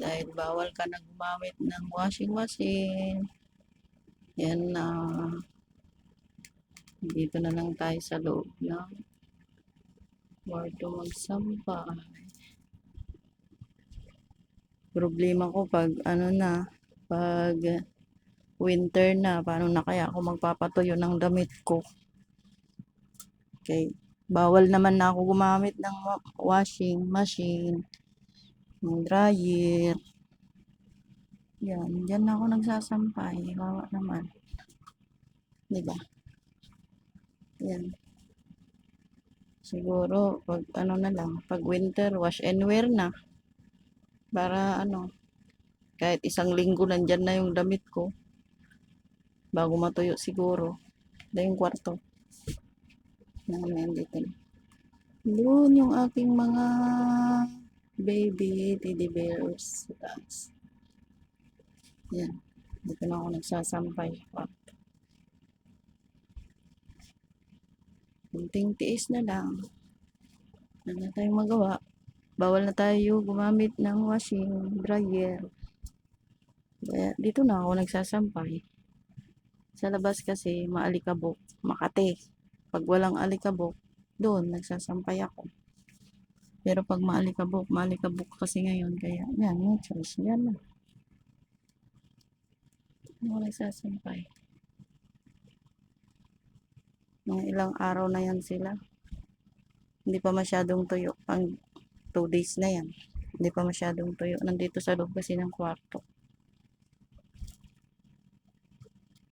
dahil bawal ka na gumamit ng washing machine. Yan na. Dito na lang tayo sa loob ng kwarto magsampay. Problema ko pag pag winter na, paano na kaya ako magpapatuyo ng damit ko? Okay. Bawal naman na ako gumamit ng washing machine, ng dryer. Yan, dyan na ako nagsasampay. Bawa naman. Diba? Yan. Siguro, pag na lang, pag winter, wash and wear na. Para kahit isang linggo nandyan na yung damit ko. Bago matuyo siguro. Dahil yung kwarto. Dito. Doon yung aking mga baby teddy bears. Yan. Dito na ako nagsasampay. Kunting tiis na lang. Ano na tayong magawa? Bawal na tayo gumamit ng washing dryer. Kaya dito na ako nagsasampay. Sa labas kasi maalikabok, Makati. Pag walang alikabok, doon nagsasampay ako. Pero pag maalikabok kasi ngayon. Kaya yan, no choice. Yan na. Ako nagsasampay. Mga ilang araw na yan sila. Hindi pa masyadong tuyo. Pang 2 days na yan. Hindi pa masyadong tuyo. Nandito sa loob kasi ng kwarto.